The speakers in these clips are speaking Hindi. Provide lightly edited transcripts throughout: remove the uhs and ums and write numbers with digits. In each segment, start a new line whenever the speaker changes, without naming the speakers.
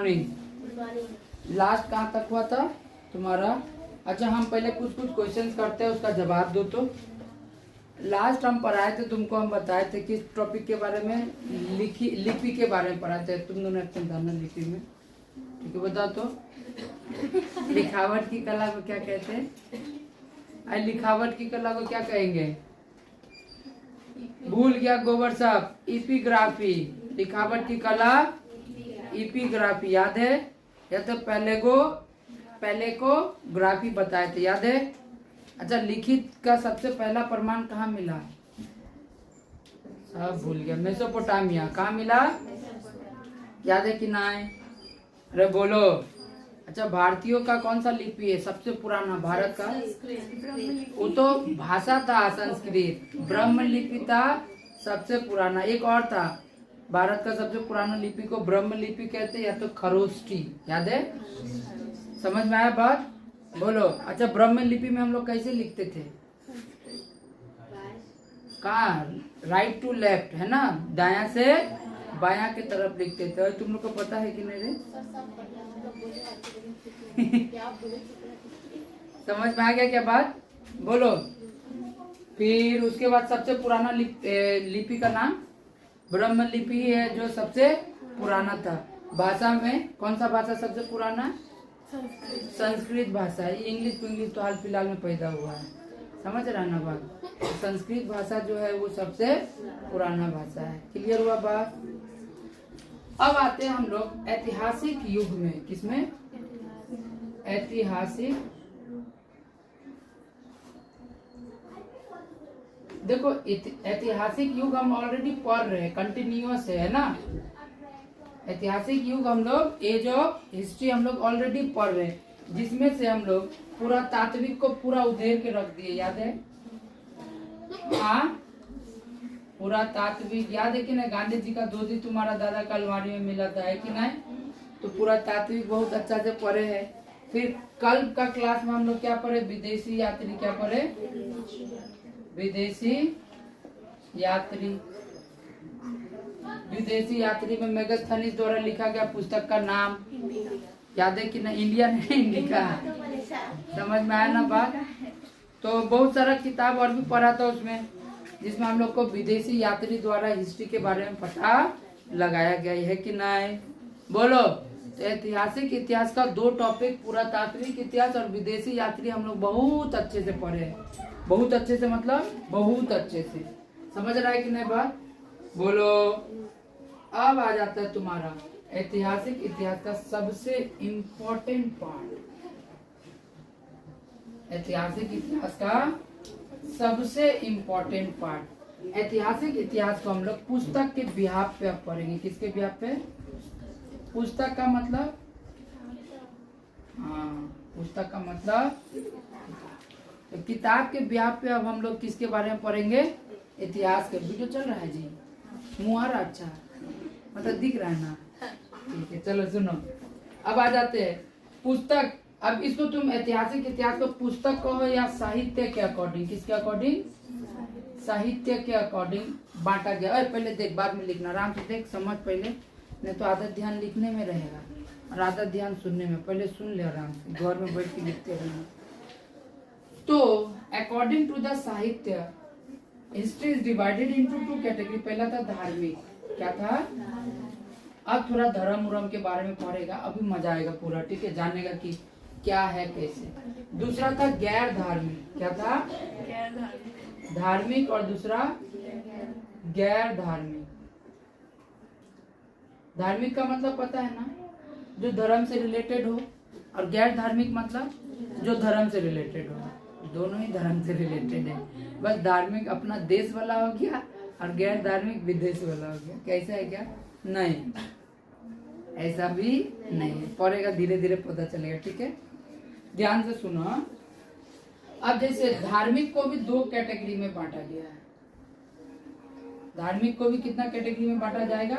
मॉर्निंग। लास्ट कहाँ तक हुआ था तुम्हारा? अच्छा, हम पहले कुछ क्वेश्चंस करते हैं, उसका जवाब दो। तो लास्ट हम पढ़ाए थे तुमको, हम बताए थे किस टॉपिक के बारे में? लिपि के बारे में पढ़ाए थे। तुम दोनों एक्शन था ना लिपि में, ठीक है? बताओ तो लिखावट की कला को क्या कहते हैं? लिखावट की कला को क्या कहेंगे? भूल गया गोबर साहब। इपिग्राफी। लिखावट की कला इपिग्राफी, याद है? या तो पहले को ग्राफी बताए थे, याद है? अच्छा, लिखित का सबसे पहला प्रमाण कहाँ मिला? सब भूल गया। मेसोपोटामिया। कहाँ मिला? याद है कि ना है? अरे बोलो। अच्छा, भारतीयों का कौन सा लिपि है सबसे पुराना भारत का? वो तो भाषा था संस्कृत। ब्रह्म लिपि था सबसे पुराना। एक और था, भारत का सबसे पुराना लिपि को ब्रह्म लिपि कहते हैं, या तो खरोष्टी। याद है? समझ में आया बात? बोलो। अच्छा, ब्रह्म लिपि में हम लोग कैसे लिखते थे? कहाँ? राइट टू लेफ्ट, है ना? दाया से बाया की तरफ लिखते थे। और तुम लोग को पता है कि नहीं रे? समझ में आ गया क्या बात? बोलो। फिर उसके बाद सबसे पुराना लिपि का नाम ब्रह्म लिपि है, जो सबसे पुराना था। भाषा में कौन सा भाषा सबसे पुराना? संस्कृत भाषा। इंग्लिश तो हाल फिलहाल में पैदा हुआ है, समझ रहा ना बात? संस्कृत भाषा जो है वो सबसे पुराना भाषा है। क्लियर हुआ बात? अब आते हैं हम लोग ऐतिहासिक युग में। किसमें? ऐतिहासिक। देखो, ऐतिहासिक युग हम ऑलरेडी पढ़ रहे हैं, कंटिन्यूअस है ना? ऐतिहासिक युग हम लोग, एज ऑफ हिस्ट्री हम लोग ऑलरेडी पढ़ रहे हैं, जिसमें से हम लोग पूरा तात्विक को पूरा उधेड़ के रख दिए। याद है? हाँ, पूरा तात्विक याद है कि नहीं? गांधी जी का धोती तुम्हारा दादा का अलमारी में मिला था, है कि नहीं? तो पूरा तात्विक बहुत अच्छा से पढ़े हैं। फिर कल का क्लास में हम लोग क्या पढ़े? विदेशी यात्री। क्या पढ़े? विदेशी यात्री। विदेशी यात्री में मेगास्थनीज द्वारा लिखा गया पुस्तक का नाम याद है कि ना? इंडिया ने लिखा। समझ में आया ना बात? तो बहुत सारा किताब और भी पढ़ा था उसमें, जिसमें हम लोग को विदेशी यात्री द्वारा हिस्ट्री के बारे में पता लगाया गया है कि नहीं? बोलो। तो ऐतिहासिक इतिहास का दो टॉपिक, पुरातात्विक इतिहास और विदेशी यात्री, हम लोग बहुत अच्छे से पढ़े। बहुत अच्छे से मतलब बहुत अच्छे से। समझ रहा है कि नहीं बात? बोलो। अब आ जाता है तुम्हारा ऐतिहासिक इतिहास का सबसे इम्पोर्टेंट पार्ट। ऐतिहासिक इतिहास का सबसे इम्पोर्टेंट पार्ट। ऐतिहासिक इतिहास को हम लोग पुस्तक के बिहाफ पे पढ़ेंगे। किसके बिहाफ पे? पुस्तक का मतलब, हाँ, पुस्तक का मतलब तो किताब के बिहाफ पे अब हम लोग किसके बारे में पढ़ेंगे? इतिहास के। वीडियो चल रहा है जी? मुहारा अच्छा मतलब दिख रहा है ना? ठीक है, चलो सुनो। अब आ जाते हैं पुस्तक। अब इसको तुम ऐतिहासिक इतिहास को पुस्तक कहो या साहित्य के अकॉर्डिंग? किसके अकॉर्डिंग? साहित्य के अकॉर्डिंग बांटा गया। अरे पहले देख, बाद में लिखना, आराम से देख, समझ पहले, नहीं तो आधा ध्यान लिखने में रहेगा और आधा ध्यान सुनने में। पहले सुन ले आराम से, घर में बैठ के लिखते रहना। तो अकॉर्डिंग टू द साहित्य, history is divided into two category. पहला था धार्मिक। क्या था? अब थोड़ा धर्म उर्म के बारे में पढ़ेगा, अभी मजा आएगा पूरा, ठीक है, जानने का कि क्या है कैसे। दूसरा था गैर धार्मिक। क्या था? धार्मिक। और दूसरा गैर धार्मिक। धार्मिक का मतलब पता है ना? जो धर्म से रिलेटेड हो। और गैर धार्मिक मतलब जो धर्म से रिलेटेड हो। दोनों ही धर्म से रिलेटेड है, बस धार्मिक अपना देश वाला हो गया और गैर धार्मिक विदेश वाला हो गया। कैसा है क्या? नहीं, ऐसा भी नहीं है। पढ़ेगा, धीरे धीरे पता चलेगा, ठीक है? ध्यान से सुनो। अब जैसे धार्मिक को भी दो कैटेगरी में बांटा गया है। धार्मिक को भी कितना कैटेगरी में बांटा जाएगा?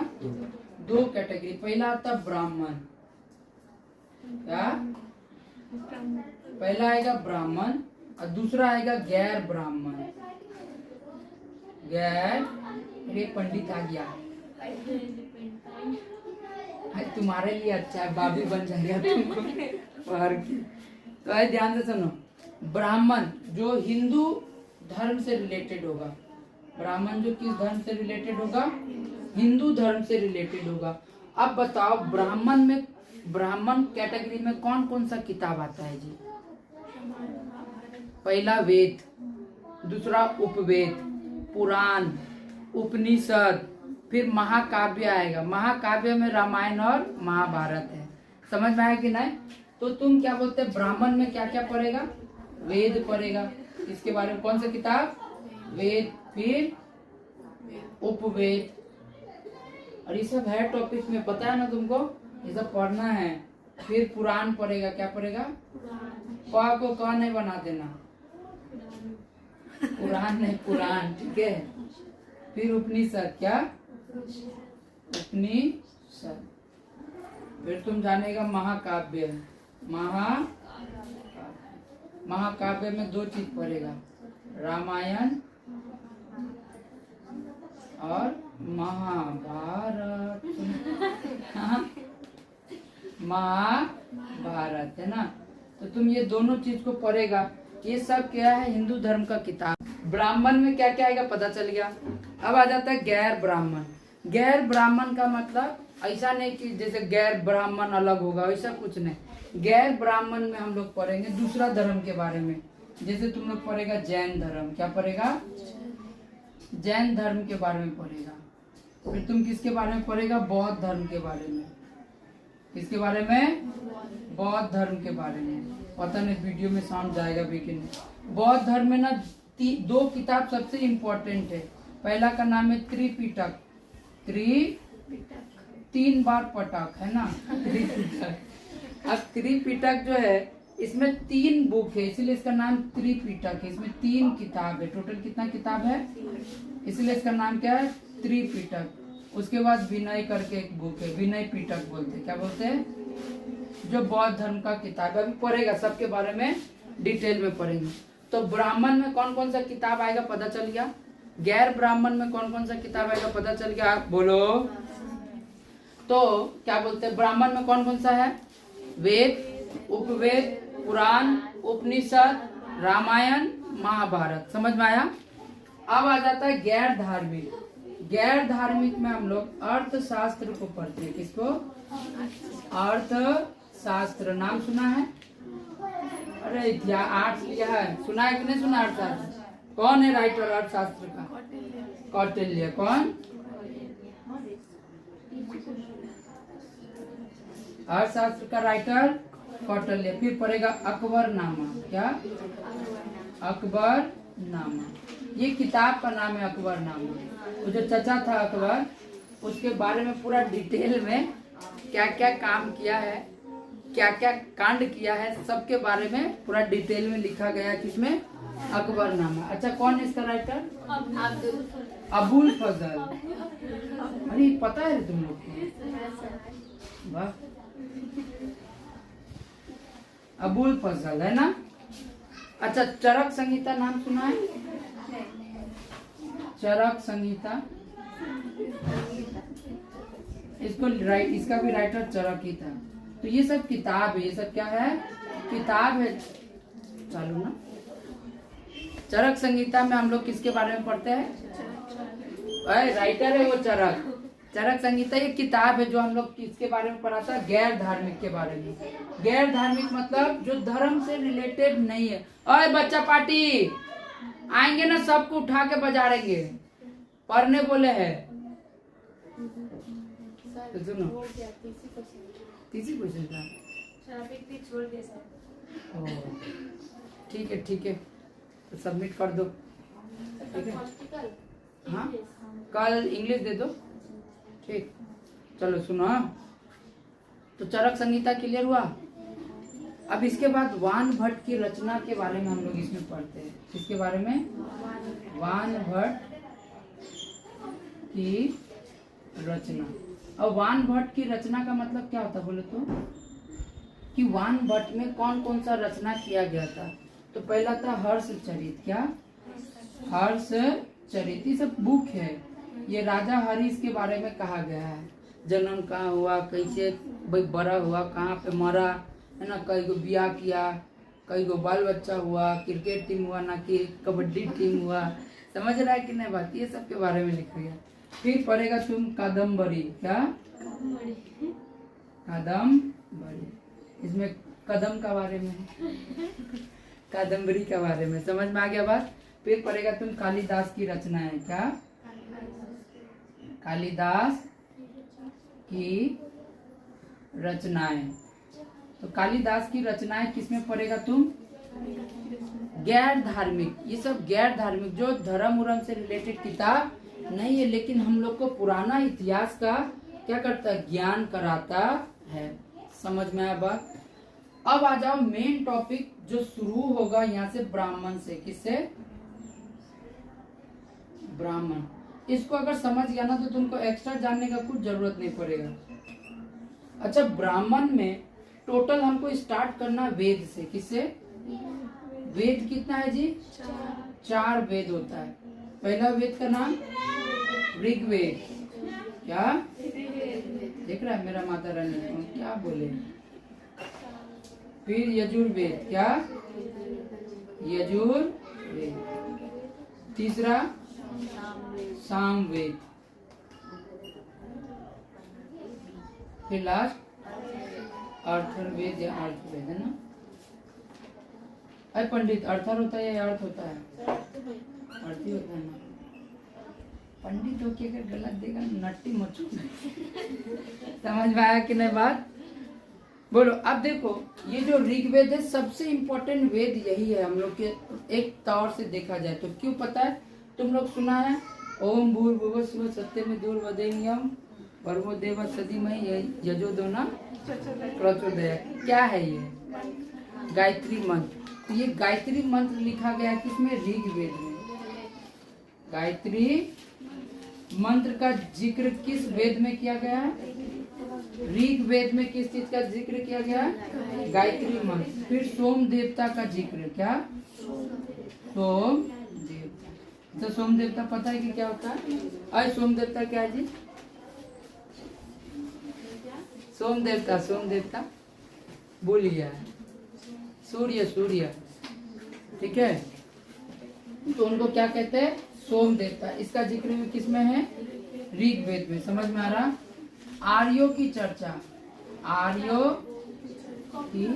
दो कैटेगरी। पहला आता ब्राह्मण। क्या? पहला आएगा ब्राह्मण और दूसरा आएगा गैर ब्राह्मण। गैर, ये पंडित आ गया। तुम्हारे लिए अच्छा है, भाभी बन जाएगा तुमको पहर के। तो आइए ध्यान से सुनो, ब्राह्मण जो हिंदू धर्म से रिलेटेड होगा, ब्राह्मण जो किस धर्म से रिलेटेड होगा, हिंदू धर्म से रिलेटेड होगा। अब बताओ ब्राह्मण कैटेगरी में कौन कौन सा किताब आता है जी? पहला वेद, दूसरा उपवेद, पुराण, उपनिषद, फिर महाकाव्य आएगा। महाकाव्य में रामायण और महाभारत है। समझ में आया कि नहीं? तो तुम क्या बोलते हैं, ब्राह्मण में क्या क्या पढ़ेगा? वेद पढ़ेगा। इसके बारे में कौन सा किताब? वेद, फिर उपवेद, और ये सब है टॉपिक में, पता है ना तुमको, ये सब पढ़ना है। फिर पुराण पढ़ेगा। क्या पढ़ेगा? क को क नहीं बना देना, पुराण नहीं, पुराण, ठीक है। फिर उपनिषद, क्या? उपनिषद। फिर तुम जानेगा महाकाव्य। महाकाव्य में दो चीज पढ़ेगा, रामायण और महाभारत। हाँ? महाभारत है ना। तो तुम ये दोनों चीज को पढ़ेगा। ये सब क्या है? हिंदू धर्म का किताब। ब्राह्मण में क्या क्या आएगा पता चल गया। अब आ जाता है गैर ब्राह्मण। गैर ब्राह्मण का मतलब ऐसा नहीं कि जैसे गैर ब्राह्मण अलग होगा, वैसा कुछ नहीं। गैर ब्राह्मण में हम लोग पढ़ेंगे दूसरा धर्म के बारे में। जैसे तुम लोग पढ़ेगा जैन धर्म। क्या पढ़ेगा? जैन धर्म के बारे में पढ़ेगा। फिर तुम किसके बारे में पढ़ेगा? बौद्ध धर्म के बारे में। किसके बारे में? बौद्ध धर्म के बारे में। पता नहीं वीडियो में साउंड जाएगा भी कि नहीं। बौद्ध धर्म में ना दो किताब सबसे इम्पोर्टेंट है। पहला का नाम है त्रिपिटक। तीन बार पटक है ना, त्रिपिटक। अब त्रिपिटक जो है इसमें 3 बुक है, इसलिए इसका नाम त्रिपिटक है। इसमें 3 किताब है। टोटल कितना किताब है? इसलिए इसका नाम क्या है? त्रिपिटक। उसके बाद विनय करके एक बुक है, विनय पिटक बोलते हैं। क्या बोलते हैं? जो बौद्ध धर्म का किताब है। अभी पढ़ेगा, सबके बारे में डिटेल में पढ़ेंगे। तो ब्राह्मण में कौन कौन सा किताब आएगा पता चल गया। गैर ब्राह्मण में कौन कौन सा किताब आएगा पता चल गया। आप बोलो। तो क्या बोलते हैं, ब्राह्मण में कौन कौन सा है? वेद, उपवेद, पुराण, उपनिषद, रामायण, महाभारत। समझ में आया? अब आ जाता है गैर धार्मिक। गैर धार्मिक में हम लोग अर्थशास्त्र को पढ़ते हैं। किसको? अर्थशास्त्र। नाम सुना है? अरे आर्ट्स लिया है, सुना है कि नहीं सुना? अर्थशास्त्र कौन है राइटर अर्थशास्त्र का? कौटिल्य। कौन? अर्थशास्त्र का राइटर कौटिल्य। फिर पढ़ेगा अकबरनामा। क्या? अकबरनामा। ये किताब का नाम है अकबरनामा। वो जो चचा था अकबर, उसके बारे में पूरा डिटेल में क्या क्या काम किया है, क्या क्या कांड किया है, सबके बारे में पूरा डिटेल में लिखा गया है। किसमें? अकबरनामा। अच्छा, कौन है इसका राइटर? अबुल फजल। अरे पता है तुम लोग को? वाह, अबुल फजल है ना। अच्छा, चरक संहिता नाम सुना है? चरक संहिता, इसका भी राइटर चरक ही था। तो ये सब किताब है। ये सब क्या है? किताब है। चालू ना। चरक संहिता में हम लोग किसके बारे में पढ़ते हैं? राइटर है वो चरक। चरक संहिता ये किताब है जो हम लोग किसके बारे में पढ़ाता है? गैर धार्मिक के बारे में। गैर धार्मिक मतलब जो धर्म से रिलेटेड नहीं है। अरे बच्चा पार्टी आएंगे ना, सबको उठा के बजाएंगे। पढ़ने बोले है तो सुनो। तीसरी क्वेश्चन था। ठीक है ठीक है, तो सबमिट कर दो। ठीक है, हाँ कल इंग्लिश दे दो। ठीक, चलो सुनो। तो चरक संहिता क्लियर हुआ। अब इसके बाद वान भट्ट की रचना के बारे में हम लोग इसमें पढ़ते हैं। किसके बारे में? वान भट्ट की रचना। और वान भट्ट की रचना का मतलब क्या होता है बोले तो? कि वान भट्ट में कौन कौन सा रचना किया गया था। तो पहला था हर्ष चरित। क्या? हर्ष चरित। ये सब बुक है। ये राजा हरीश के बारे में कहा गया है। जन्म कहाँ हुआ, कैसे भाई बड़ा हुआ, कहाँ पे मरा, है ना, कई को ब्याह किया, कई को बाल बच्चा हुआ, क्रिकेट टीम हुआ ना कि कबड्डी टीम हुआ, समझ रहा है कि नहीं बात, ये सब के बारे में लिखा गया। फिर पढ़ेगा तुम कादम्बरी, क्या कादम्बरी, इसमें कदम का बारे में कादम्बरी के बारे में, समझ में आ गया बात। फिर पढ़ेगा तुम कालिदास की रचनाएं, क्या कालिदास की रचनाएं। तो कालिदास की रचनाएं किसमें पढ़ेगा तुम, गैर धार्मिक, ये सब गैर धार्मिक जो धर्म उर्म से रिलेटेड किताब नहीं है, लेकिन हम लोग को पुराना इतिहास का क्या करता है, ज्ञान कराता है। समझ में आया बात। अब आ जाओ मेन टॉपिक जो शुरू होगा यहाँ से ब्राह्मण से, किससे, ब्राह्मण। इसको अगर समझ गया ना तो तुमको एक्स्ट्रा जानने का कुछ जरूरत नहीं पड़ेगा। अच्छा, ब्राह्मण में टोटल हमको स्टार्ट करना वेद से, किससे, वेद कितना है जी, 4 वेद होता है। पहला वेद का नाम ऋग्वेद, क्या देख रहा है मेरा माता रानी को क्या बोले। फिर यजुर्वेद, क्या यजुर्वेद। तीसरा सामवेद। फिर लास्ट अर्थवेद या अर्थवेद, है ना। अरे पंडित, अर्थर होता है या अर्थ होता है, अर्थ ही होता है ना। पंडित होके अगर गलत देगा नट्टी मचू। समझ में आया कि नहीं बात, बोलो। अब देखो ये जो ऋग्वेद है सबसे इम्पोर्टेंट वेद यही है हम लोग के एक तौर से देखा जाए तो। क्यों पता है, तुम लोग सुना है ओम भूर्भुवः स्वः सत्यमेव भर्गो देवस्य धीमहि यजोदोना प्रचोदयात्। क्या है ये, गायत्री मंत्र। तो ये गायत्री मंत्र लिखा गया किसमें, ऋग्वेद में। गायत्री मंत्र का जिक्र किस वेद में किया गया है, ऋग्वेद में। किस चीज का जिक्र किया गया, गायत्री मंत्र। फिर सोम देवता का जिक्र, क्या सोम देवता। तो सोम देवता पता है कि क्या होता है, अरे सोम देवता क्या है जी, सोम देवता, सोम देवता बोलिए, सूर्य, सूर्य, ठीक है। तो उनको क्या कहते हैं, सोम देवता। इसका जिक्र में किसमें है, ऋग्वेद में। समझ में आ रहा। आर्यों की चर्चा, आर्यों की,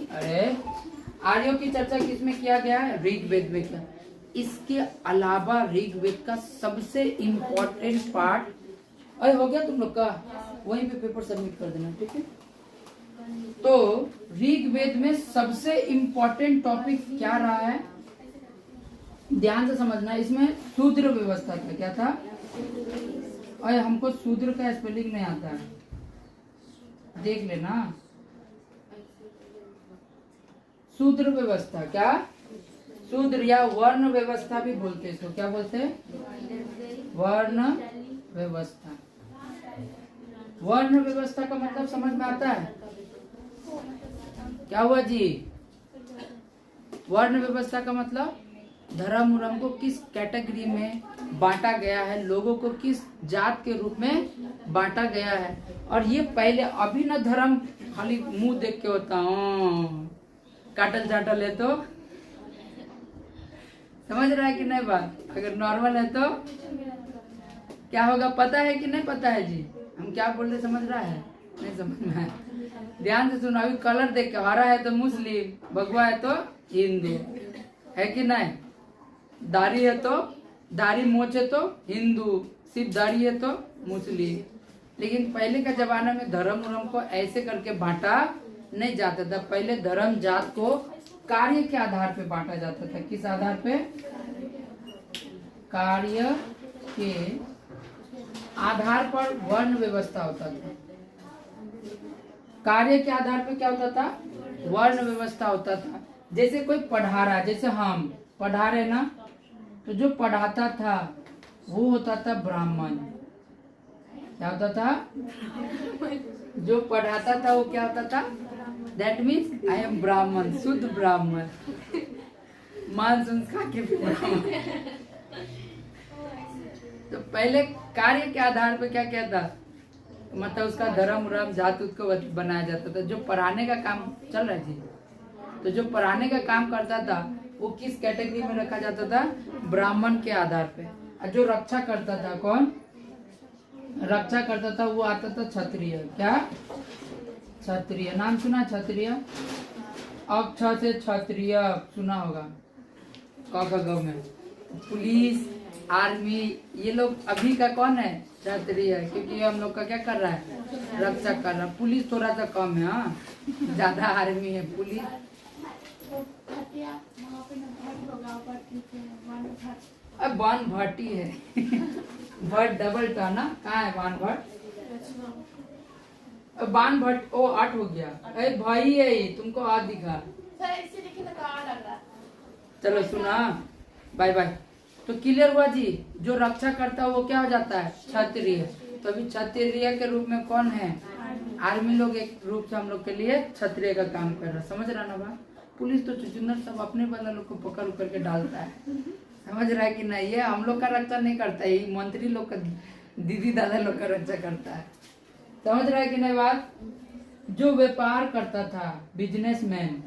अरे आर्यों की चर्चा किसमें किया गया है, ऋग्वेद में किया। इसके अलावा ऋग्वेद का सबसे इम्पोर्टेंट पार्ट, अरे हो गया तुम लोग का, वहीं पे पेपर सबमिट कर देना, ठीक है। तो ऋग्वेद में सबसे इम्पोर्टेंट टॉपिक क्या रहा है, ध्यान से समझना। इसमें शूद्र व्यवस्था था, क्या था, अरे हमको शूद्र का स्पेलिंग नहीं आता है, देख लेना। शूद्र व्यवस्था, क्या शूद्र या वर्ण व्यवस्था भी बोलते हैं इसको, क्या बोलते हैं, वर्ण व्यवस्था। वर्ण व्यवस्था का मतलब समझ में आता है, क्या हुआ जी, वर्ण व्यवस्था का मतलब धर्म उर्म को किस कैटेगरी में बांटा गया है, लोगों को किस जात के रूप में बांटा गया है। और ये पहले, अभी ना धर्म खाली मुंह देख के होता, काटल चाटल है तो, समझ रहा है कि नहीं बात। अगर नॉर्मल है तो क्या होगा, पता है कि नहीं पता है जी, हम क्या बोल रहे समझ रहा है, नहीं समझ में आया, ध्यान से सुनो। अभी कलर देख के, हरा है तो मुस्लिम, भगवा है तो हिंदू, है कि नहीं। दाढ़ी है तो, दाढ़ी मोछ है तो हिंदू, सिर्फ दाढ़ी है तो मुस्लिम। लेकिन पहले का जमाना में धर्म उर्म को ऐसे करके बांटा नहीं जाता था। पहले धर्म जात को कार्य के आधार पे बांटा जाता था। किस आधार पे, कार्य के आधार पर वर्ण व्यवस्था होता था। कार्य के आधार पे क्या होता था, वर्ण व्यवस्था होता था। जैसे कोई पढ़ा रहा, जैसे हम पढ़ा रहे ना, तो जो पढ़ाता था वो होता था ब्राह्मण। क्या होता था, जो पढ़ाता था वो क्या होता था, दैट मीन्स आई एम ब्राह्मण, शुद्ध ब्राह्मण, मांस खा के ब्राह्मण। तो पहले कार्य के आधार पे क्या क्या था, मतलब उसका धर्म उर्म जात को बनाया जाता था। जो पढ़ाने का काम चल रहा है जी, तो जो पढ़ाने का काम करता था वो किस कैटेगरी में रखा जाता था, ब्राह्मण के आधार पे। और जो रक्षा करता था, कौन रक्षा करता था, वो आता था क्षत्रिय। क्या क्षत्रिय, नाम सुना क्षत्रिय, अक्ष से क्षत्रिय सुना होगा, क में पुलिस आर्मी, ये लोग अभी का कौन है, क्षत्रिय है, क्योंकि हम लोग का क्या कर रहा है, रक्षा कर रहा है। पुलिस थोड़ा सा कम है, हाँ ज्यादा आर्मी है, पुलिस अब वन भट्टी है भट्ट डबल टा ना, कहाँ है वन भट्ट, बान भट्ट ओ 8 हो गया, अरे भाई है ये, तुमको आ दिखा। चलो सुना, बाय बाय। तो क्लियर हुआ जी, जो रक्षा करता है वो क्या हो जाता है, क्षत्रिय। तो अभी क्षत्रिय के रूप में कौन है, आर्मी लोग एक रूप से हम लोग के लिए क्षत्रिय का काम कर रहा है। समझ रहा ना बात। पुलिस तो चुचुंदर सब अपने वाला लोग को पकड़ करके डालता है, समझ रहा है कि नहीं। ये हम लोग का रक्षा नहीं करता है, ये मंत्री लोग का, दीदी दादा लोग का रक्षा करता है। समझ रहा है कि नहीं बात। जो व्यापार करता था, बिजनेसमैन,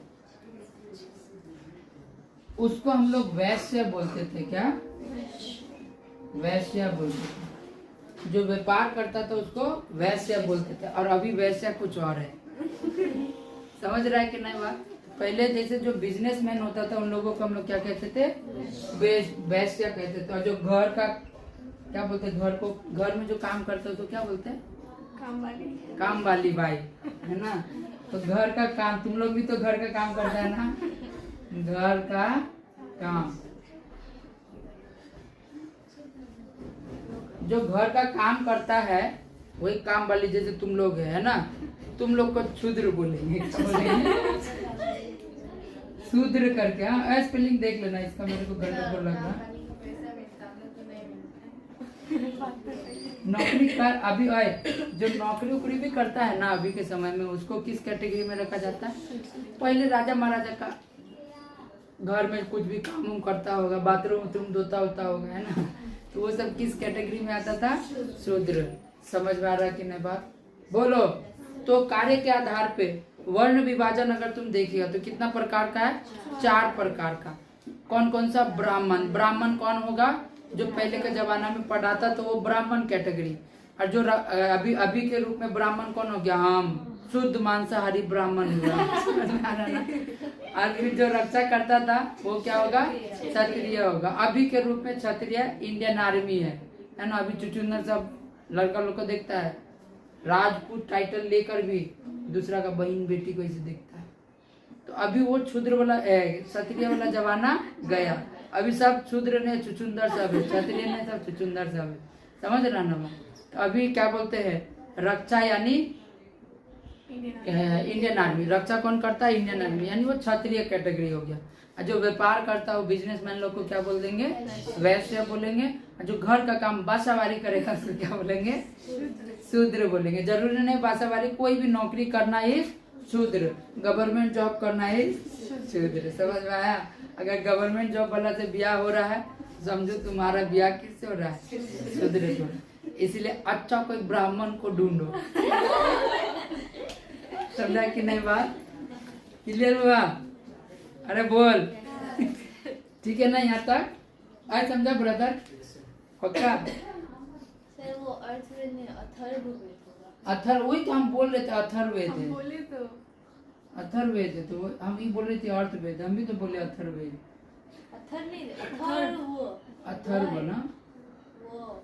उसको हम लोग वैश्य बोलते थे। क्या वैश्य बोलते थे। जो व्यापार करता था उसको वैश्य बोलते थे, और अभी वैश्य कुछ और है। समझ रहा है कि नहीं बात। पहले जैसे जो बिजनेसमैन होता था उन लोगों को हम लोग क्या कहते थे, वैश्य कहते थे। और जो घर का क्या बोलते, घर को, घर में जो काम करते तो क्या बोलते हैं, काम वाली बाई, है ना। तो घर का काम, तुम लोग भी तो घर का काम करता है ना, घर का काम। जो घर का काम करता है वही काम वाली, जैसे तुम लोग है ना। तुम लोग को शूद्र बोलेंगे, क्या बोलेंगे, शूद्र करके। हाँ स्पेलिंग देख लेना इसका, मेरे को गड़बड़ लग रहा। नौकरी कर, अभी आए जो नौकरी उकरी भी करता है ना अभी के समय में, उसको किस कैटेगरी में रखा जाता है। पहले राजा महाराजा का घर में कुछ भी काम उम करता होगा, बाथरूम उथरूम धोता होता होगा, है ना, तो वो सब किस कैटेगरी में आता था, शूद्र। समझ में आ रहा कि नहीं बात, बोलो। तो कार्य के आधार पे वर्ण विभाजन अगर तुम देखिएगा तो कितना प्रकार का है, 4 प्रकार का। कौन कौन सा, ब्राह्मण, ब्राह्मण कौन होगा, जो पहले के जमाना में पढ़ाता तो वो ब्राह्मण कैटेगरी। और जो अभी के रूप में ब्राह्मण कौन हो गया, हम शुद्ध मांसाहारी ब्राह्मण हुआ। और फिर जो रक्षा करता था वो क्या होगा, क्षत्रिय होगा। अभी के रूप में क्षत्रिय इंडियन आर्मी है ना। अभी चुचुंदर सब लड़का लोग को देखता है, राजपूत टाइटल लेकर भी दूसरा का बहन बेटी को ऐसे देखता है। तो अभी वो क्षुद्र वाला, क्षत्रिय वाला जमाना गया। अभी सब क्षुद्र ने चुचुंदर सब है, क्षत्रिय ने सब चुचुंदर सब है। समझ रहा ना। तो अभी क्या बोलते हैं, रक्षा यानी इंडियन आर्मी। रक्षा कौन करता है, इंडियन आर्मी, यानी वो क्षत्रिय कैटेगरी हो गया। और जो व्यापार करता है वो बिजनेसमैन लोग को क्या बोल देंगे, वैश्य बोलेंगे। और जो घर का काम बासावारी करेगा उसको क्या बोलेंगे, शूद्र बोलेंगे। जरूरी नहीं बासावारी, कोई भी नौकरी करना ही शूद्र, गवर्नमेंट जॉब करना ही शूद्र। समझ में आया। अगर गवर्नमेंट जॉब वाला से ब्याह हो रहा है, समझो तुम्हारा ब्याह किससे हो रहा है, शूद्र से। इसलिए अच्छा कोई ब्राह्मण को ढूंढो। समझा कि नहीं बात, क्लियर हुआ। अरे बोल ठीक है ना यहाँ तक, आज समझा ब्रदर, पक्का।
सर वो अर्थवेद में अथर्ववेद होगा।
अथर्व, वही तो हम बोल रहे थे, अथर्ववेद है,
बोले तो
अथर्ववेद है। तो हम ही बोल रहे थे अर्थवेद, हम भी तो बोले अथर्ववेद।
अथर्व नहीं, अथर्व,
अथर्व ना,
वो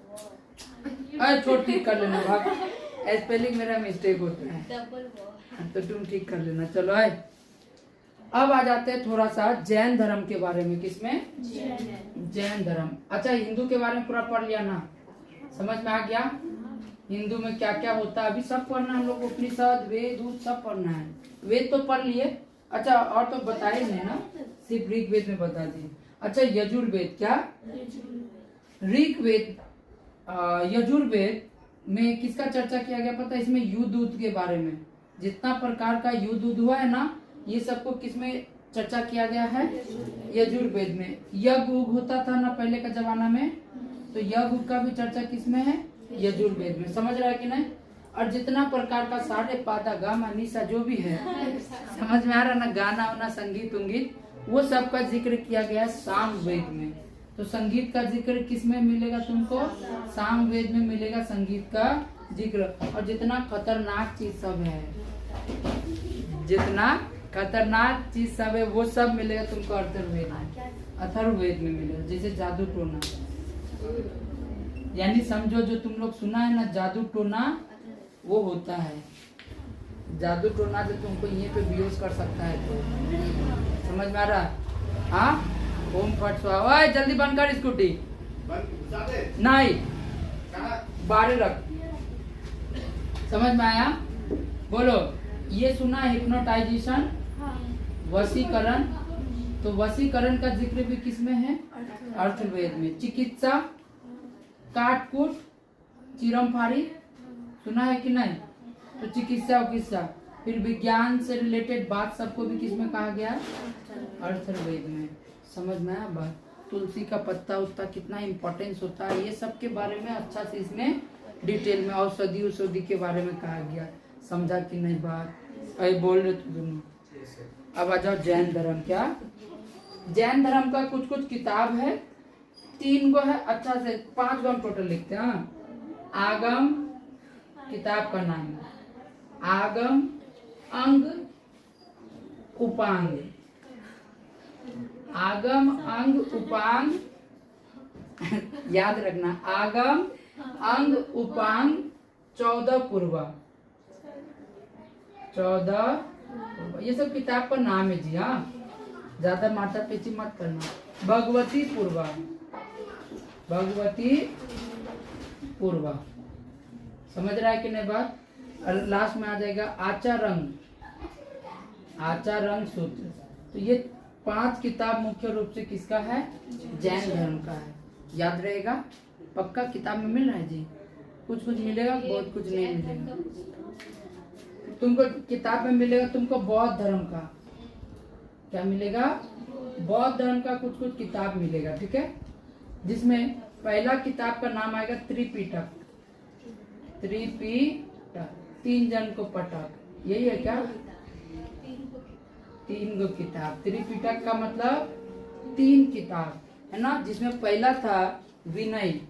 अरे छोड़, ठीक कर लेना भाग, स्पेलिंग मेरा मिस्टेक होता है
डबल वो।
तो तुम ठीक कर लेना। चलो आए, अब आ जाते हैं थोड़ा सा जैन धर्म के बारे में। किसमें, जैन धर्म। अच्छा हिंदू के बारे में पूरा पढ़ लिया ना, समझ में आ गया। हिंदू में क्या क्या होता है अभी सब पढ़ना हम लोग, उपनिषद वेद उद सब पढ़ना है। वेद तो पढ़ लिए, अच्छा और तो बताए नहीं ना, सिर्फ ऋग्वेद में बता दिए। अच्छा यजुर्वेद, क्या ऋग्वेद, यजुर्वेद में किसका चर्चा किया गया पता है, इसमें युद्ध उद्ध के बारे में। जितना प्रकार का युद्ध उद्ध हुआ है ना, ये सबको किसमें चर्चा किया गया है, यजुर्वेद में। यज्ञ उग होता था ना पहले के जमाना में, तो यह बुक का भी चर्चा किसमें है? यजुर्वेद में। समझ रहा है कि नहीं? और जितना प्रकार का सारे पादा गामा निशा जो भी है, समझ में आ रहा ना, गाना वाना संगीत उंगीत, वो सब का जिक्र किया गया सामवेद में। तो संगीत का जिक्र किसमें मिलेगा तुमको? सामवेद में मिलेगा संगीत का जिक्र। और जितना खतरनाक चीज सब है, जितना खतरनाक चीज सब है, वो सब मिलेगा तुमको अथर्ववेद में। अथर्ववेद में मिलेगा। जैसे जादू टोना, यानी समझो जो तुम लोग सुना है ना जादू टोना, वो होता है जादू टोना जो तुमको यहीं पे बेहोश कर सकता है। तो समझ में आ रहा? हाँ, ओम फट स्वाहा। ओए जल्दी बंद कर स्कूटी। नहीं, बाहर रख। समझ में आया? बोलो। ये सुना हिप्नोटाइजेशन, वशीकरण। तो वशीकरण का जिक्र भी किसमें है? अथर्ववेद में। चिकित्सा, काटकूट, चिरमफाड़ी, सुना है कि नहीं? तो चिकित्सा उकित्सा। फिर विज्ञान से रिलेटेड बात सबको भी किसमें कहा गया? अथर्ववेद में। समझ में आया बात? तुलसी का पत्ता उत्ता कितना इम्पोर्टेंस होता है, ये सब के बारे में अच्छा से इसमें डिटेल में, औषधि के बारे में कहा गया। समझा कि नहीं बात? अरे बोल रहे तुम। अब आ जाओ जैन धर्म। क्या जैन धर्म का कुछ कुछ किताब है, 3 गो है, अच्छा से 5 गो हम टोटल लिखते हैं। आगम किताब का नाम है, आगम, अंग, उपांग। आगम, अंग, उपांग याद रखना। आगम, अंग, उपांग, 14 पूर्वा। 14 ये सब किताब का नाम है जी। हाँ, ज्यादा माथा पेची मत करना। भगवती पूर्वा, भगवती पूर्वा। समझ रहा है कि नहीं बात? और लास्ट में आ जाएगा आचारंग, आचारंग सूत्र। तो ये 5 किताब मुख्य रूप से किसका है? जैन धर्म का है। याद रहेगा? पक्का किताब में मिल रहा है जी? कुछ कुछ मिलेगा, बहुत कुछ नहीं मिलेगा। तुमको किताब में मिलेगा तुमको बौद्ध धर्म का। क्या मिलेगा? बौद्ध धर्म का कुछ कुछ किताब मिलेगा, ठीक है? जिसमें पहला किताब का नाम आएगा त्रिपिटक। त्रिपिटक, 3 जन को पटक, यही है क्या? 3 गो किताब। त्रिपिटक का मतलब 3 किताब है ना, जिसमें पहला था विनय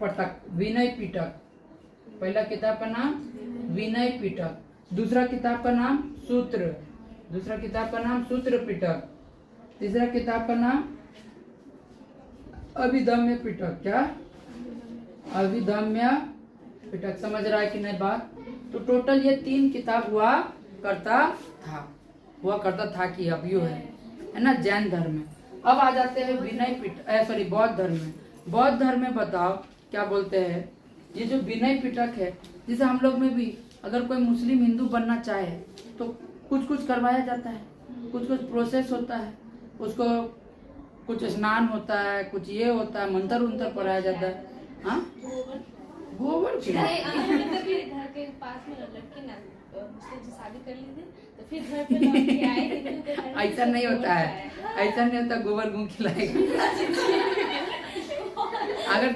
पटक, विनय पिटक। पहला किताब का नाम विनय पिटक। दूसरा किताब का नाम सूत्र, दूसरा किताब का नाम सूत्र पिटक। तीसरा किताब का नाम अभिधम्य पिटक। क्या? अभिधम्य पिटक। समझ रहा है कि नहीं बात? तो टोटल ये 3 किताब हुआ करता था कि अब यू है ना जैन धर्म में। अब आ जाते हैं विनय पिटक, बौद्ध धर्म में। बौद्ध धर्म में बताओ क्या बोलते हैं? ये जो विनय पिटक है, जैसे हम लोग में भी अगर कोई मुस्लिम हिंदू बनना चाहे तो कुछ कुछ करवाया जाता है, कुछ कुछ प्रोसेस होता है, उसको कुछ स्नान होता है, कुछ ये होता है, मंत्र उंतर पढ़ाया जाता है। हाँ, गोबर की
घर के पास में लड़की ना मुझसे शादी कर ली थी, तो फिर घर पे लौट के आए थे।
ऐसा नहीं होता है, ऐसा नहीं होता। गोबर गुम खिलाएगा। अगर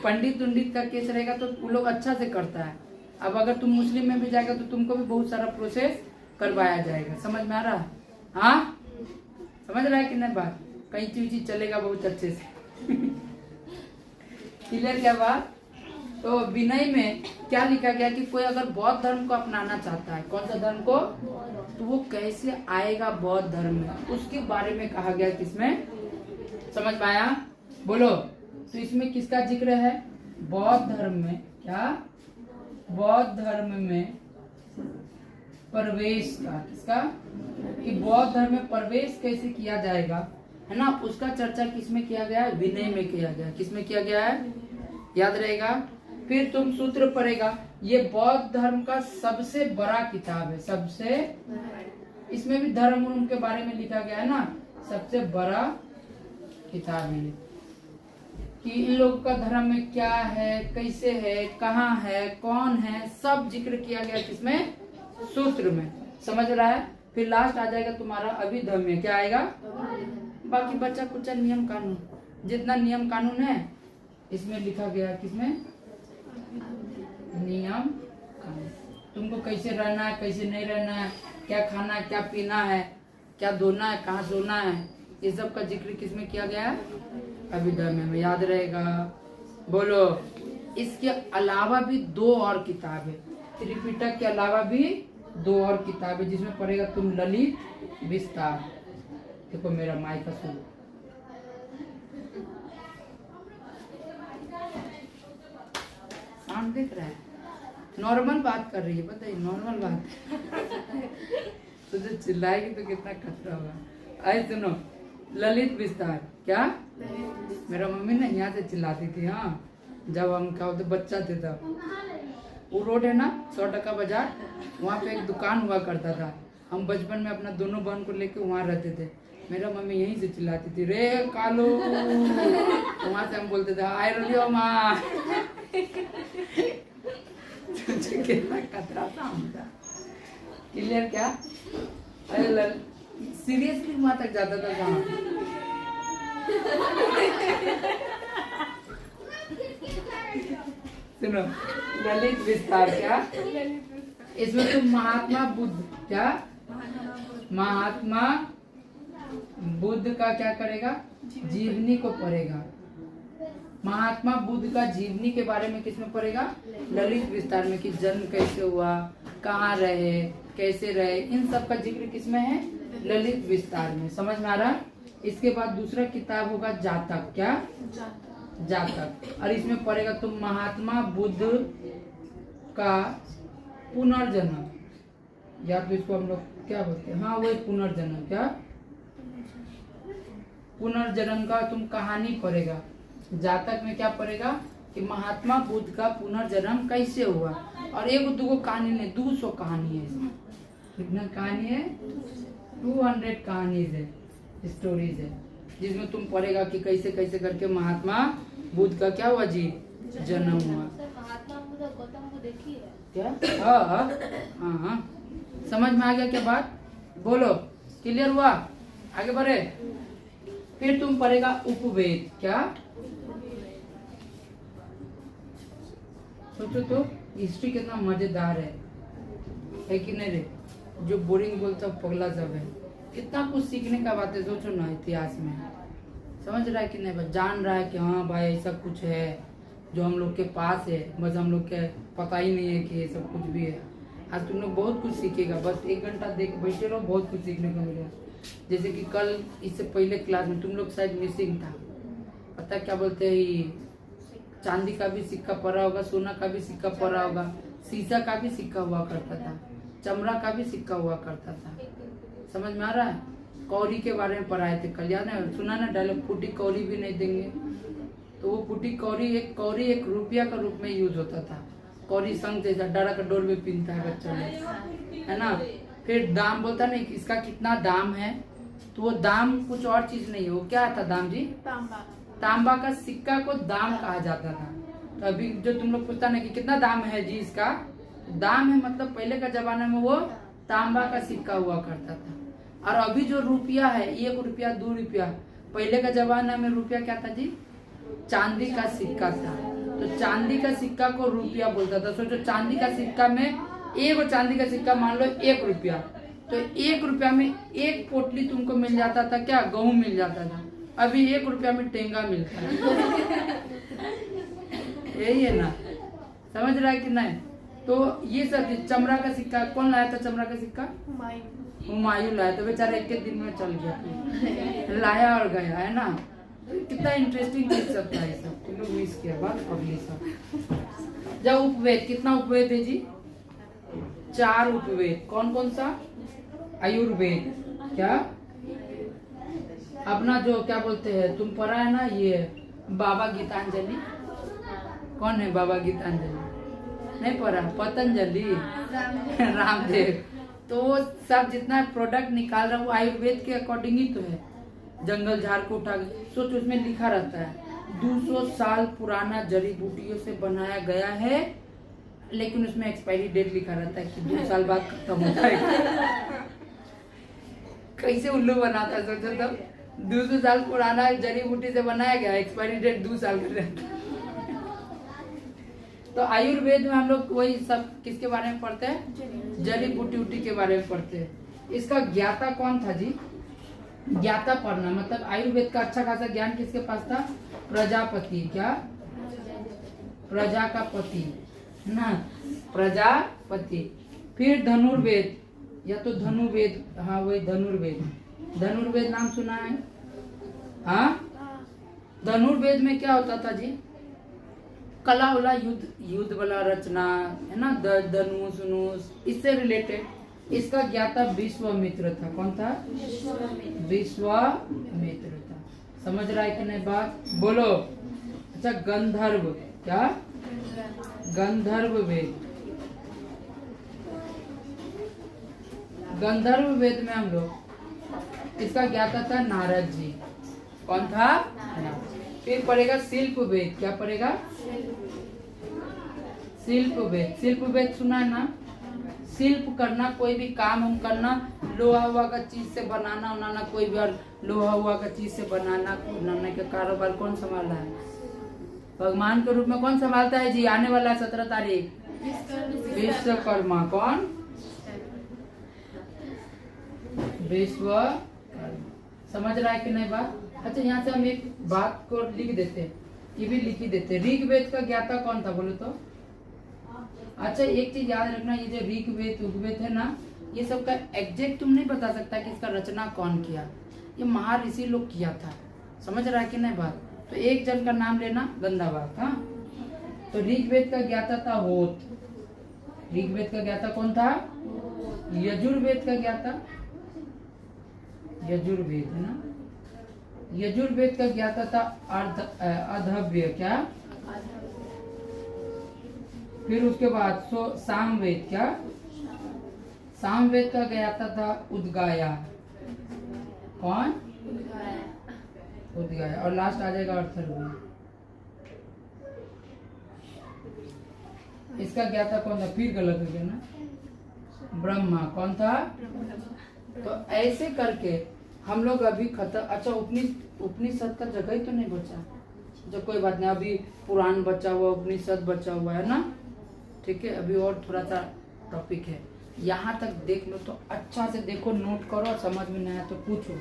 पंडित उंडित का केस रहेगा तो वो लोग अच्छा से करता है। अब अगर तुम मुस्लिम में भी जाएगा तो तुमको भी बहुत सारा प्रोसेस करवाया जाएगा। समझ में आ रहा? हाँ, समझ रहा है कि नहीं बात? कहीं चीज चलेगा बहुत अच्छे से। क्लियर क्या बात? तो विनय में क्या लिखा गया कि कोई अगर बौद्ध धर्म को अपनाना चाहता है, कौन सा धर्म को, तो वो कैसे आएगा बौद्ध धर्म में, उसके बारे में कहा गया। किसमें? समझ पाया? बोलो। तो इसमें किसका जिक्र है? बौद्ध धर्म में। क्या? बौद्ध धर्म में प्रवेश का। किसका? कि बौद्ध धर्म में प्रवेश कैसे किया जाएगा, है ना, उसका चर्चा किसमें किया गया है? विनय में किया गया। किसमें किया गया है? याद रहेगा? फिर तुम सूत्र पढ़ेगा। ये बौद्ध धर्म का सबसे बड़ा किताब है, सबसे। इसमें भी धर्म उनके बारे में लिखा गया है ना, सबसे बड़ा किताब है कि इन लोगों का धर्म में क्या है, कैसे है, कहाँ है, कौन है, सब जिक्र किया गया। किसमें? सूत्र में। समझ रहा है? फिर लास्ट आ जाएगा तुम्हारा अभिधम्य। क्या आएगा? बाकी बच्चा कुछ नियम कानून, जितना नियम कानून है इसमें लिखा गया किसमें नियम कानून। तुमको कैसे रहना है, कैसे नहीं रहना है, क्या खाना है, क्या पीना है, क्या धोना है, कहाँ सोना है, ये सब का जिक्र किसमें किया गया है? अभिधर्म में। याद रहेगा? बोलो। इसके अलावा भी 2 और किताब है, त्रिपिटक के अलावा भी 2 और किताब है जिसमें पढ़ेगा तुम ललित विस्तार। देखो मेरा माइक का सुन, साउंड देख रहा है? नॉर्मल बात कर रही है, पता है नॉर्मल बात। तो जो चिल्लाएगी तो कितना खतरा होगा। आए सुनो, ललित विस्तार। क्या? मेरा मम्मी ना यहाँ से चिल्लाती थी। हाँ, जब हम क्या होते बच्चा थे तब। वो रोड है ना 100 टका बाजार, वहाँ पे एक दुकान हुआ करता था। हम बचपन में अपना दोनों बहन को लेके वहाँ रहते थे। मेरा मम्मी यहीं से चिल्लाती थी, रे कालू। वहाँ से हम बोलते थे आए रोलियो माँ। कितना खतरा था हमका। क्लियर? क्या? अरे सीरियसली वहाँ तक जाता था कहाँ? सुनो, ललित विस्तार। क्या? इसमें तुम महात्मा बुद्ध, क्या महात्मा बुद्ध का क्या करेगा? जीवनी को पढ़ेगा। महात्मा बुद्ध का जीवनी के बारे में किसमें पढ़ेगा? ललित विस्तार में, कि जन्म कैसे हुआ, कहाँ रहे, कैसे रहे, इन सब का जिक्र किसमें है? ललित विस्तार में। समझ में आ रहा? इसके बाद दूसरा किताब होगा जातक। क्या? जातक। और इसमें पढ़ेगा तुम महात्मा बुद्ध का पुनर्जन्म, या तो इसको हम लोग क्या बोलते हैं, हाँ वही पुनर्जन्म। क्या? पुनर्जन्म का तुम कहानी पढ़ेगा। जातक में क्या पढ़ेगा कि महात्मा बुद्ध का पुनर्जन्म कैसे हुआ। और एक दो कहानी नहीं, 200 कहानी है इसमें। कितना कहानी है? 200 कहानीज है, स्टोरीज है, जिसमें तुम पढ़ेगा कि कैसे कैसे करके महात्मा बुद्ध का क्या हुआ जी, जन्म हुआ।
महात्मा बुद्ध गौतम बुद्ध एक ही है
क्या? हाँ हाँ हाँ हाँ, समझ में आ गया क्या बात? बोलो, क्लियर हुआ? आगे बढ़े। फिर तुम पढ़ेगा उपवेद। क्या? सोचो तो हिस्ट्री कितना मजेदार है कि नहीं रे? जो बोरिंग बोलता पगला सब है। कितना कुछ सीखने का बात है, सोचो ना इतिहास में। समझ रहा है कि नहीं? बस जान रहा है कि हाँ भाई ऐसा कुछ है जो हम लोग के पास है, बस हम लोग के पता ही नहीं है कि ये सब कुछ भी है। आज तुम लोग बहुत कुछ सीखेगा, बस 1 घंटा देख बैठे रहो, बहुत कुछ सीखने को मिलेगा। जैसे कि कल इससे पहले क्लास में तुम लोग शायद मिसिंग था, पता क्या बोलते हैं, चांदी का भी सिक्का पड़ा होगा, सोना का भी सिक्का पड़ा होगा, शीशा का भी सिक्का हुआ करता था, चमड़ा का भी सिक्का हुआ करता था। समझ में आ रहा है? कौड़ी के बारे में पढ़ाए थे कल, याद है? सुना ना डायलॉग, फूटी कौड़ी भी नहीं देंगे। तो वो फूटी कौड़ी एक रुपया का रूप में यूज होता था। कौड़ी संग जैसा डरा का डोर में पीनता है बच्चा लोग, है ना? फिर दाम बोलता नहीं कि इसका कितना दाम है, तो वो दाम कुछ और चीज नहीं है, वो क्या था दाम जी? तांबा का सिक्का को दाम कहा जाता था। तो अभी जो तुम लोग पूछता ना कि कितना दाम है जी इसका, दाम है मतलब पहले का जमाना में वो तांबा का सिक्का हुआ करता था। और अभी जो रुपया है, 1 रुपया 2 रुपया, पहले का जमाना में रुपया क्या था जी? चांदी का सिक्का था। तो चांदी का सिक्का को रुपया बोलता था। सोचो, चांदी का सिक्का में एक चांदी का सिक्का मान लो 1 रुपया, तो 1 रुपया में 1 पोटली तुमको मिल जाता था, क्या गेहूं मिल जाता था। अभी 1 रुपया में टेंगा मिलता है। यही है ना? समझ रहा है कि नहीं? तो ये सब चमड़ा का सिक्का कौन लाया था? चमड़ा का सिक्का हुमायूं लाया। तो बेचारा 1 दिन में चल गया, लाया और गया, है ना? कितना इंटरेस्टिंग चीज सब था ये सब, तुम लोग मिस किया बात। अगली सब जब उपवेद, कितना उपवेद है जी? 4 उपवेद। कौन कौन सा? आयुर्वेद। क्या? अपना जो क्या बोलते हैं, तुम पढ़ा है ना ये बाबा गीतांजलि? कौन है बाबा गीतांजलि? नहीं पढ़ा? पतंजलि, रामदेव। तो वो सब जितना प्रोडक्ट निकाल रहा है वो आयुर्वेद के अकॉर्डिंग ही तो है। जंगल झाड़ को उठा, सोच उसमें लिखा रहता है 200 साल पुराना जड़ी बूटियों से बनाया गया है, लेकिन उसमें एक्सपायरी डेट लिखा रहता है कि 2 साल बाद खत्म हो जाएगा। कैसे उल्लू बनाता है? सोचो तो, 200 साल पुराना जड़ी बूटी से बनाया गया, एक्सपायरी डेट 2 साल का रहता है। तो आयुर्वेद में हम लोग वही सब किसके बारे में पढ़ते हैं? जड़ी बूटी उटी के बारे में पढ़ते हैं। इसका ज्ञाता कौन था जी? ज्ञाता पढ़ना मतलब आयुर्वेद का अच्छा खासा ज्ञान किसके पास था? प्रजापति। क्या? प्रजा का पति ना, प्रजापति। फिर धनुर्वेद या तो धनुर्वेद, हाँ वही धनुर्वेद। धनुर्वेद नाम सुना है? हाँ, धनुर्वेद में क्या होता था जी? कला वाला युद्ध वाला रचना है ना, धनुष इससे रिलेटेड। इसका ज्ञाता विश्वामित्र था। कौन था? विश्वामित्र था। समझ रहा है कि नहीं बात? बोलो। अच्छा, गंधर्व। क्या? गंधर्व वेद। गंधर्व वेद में हम लोग इसका ज्ञाता था नारद जी। कौन था? फिर पढ़ेगा शिल्प वेद। क्या पढ़ेगा? शिल्प वेद। शिल्प वेद सुना है ना? शिल्प करना, कोई भी काम हम करना, लोहा हुआ का चीज से बनाना उनाना, कोई भी और लोहा हुआ का चीज से बनाना उनाने का कारोबार कौन संभाल रहा है? भगवान के रूप में कौन संभालता है जी? आने वाला 17 तारीख विश्वकर्मा। कौन? विश्वकर्मा। समझ रहा है कि नहीं बात? अच्छा, यहाँ से हम एक बात को लिख देते हैं, ये भी लिख ही देते हैं। ऋग्वेद का ज्ञाता कौन था बोलो तो? अच्छा, एक चीज याद रखना, ये जो ऋग्वेद उग्वेद है ना, ये सब का एग्जैक्ट तुम नहीं बता सकता कि इसका रचना कौन किया। ये महर्षि लोग किया था। समझ रहा है कि नहीं बात? तो एक जन का नाम लेना गंदा बात। हाँ, तो ऋग्वेद का ज्ञाता था होत। ऋग्वेद का ज्ञाता कौन था? यजुर्वेद का ज्ञाता यजुर्वेद है ना, यजुर्वेद का ज्ञाता था अधव्य। क्या? फिर उसके बाद सामवेद। क्या? सामवेद का ज्ञाता था उदगाया। कौन? उदगाया। और लास्ट आ जाएगा अर्थर्व। इसका ज्ञाता कौन था? फिर गलत हो गया ना, ब्रह्मा। कौन था? तो ऐसे करके हम लोग अभी खत्म। अच्छा, उपनिषद का जगह ही तो नहीं बचा। जो कोई बात नहीं, अभी पुराण बचा हुआ, उपनिषद बचा हुआ है ना। ठीक है, अभी और थोड़ा सा टॉपिक है, यहाँ तक देख लो तो अच्छा से देखो, नोट करो, समझ में नहीं आया तो पूछो।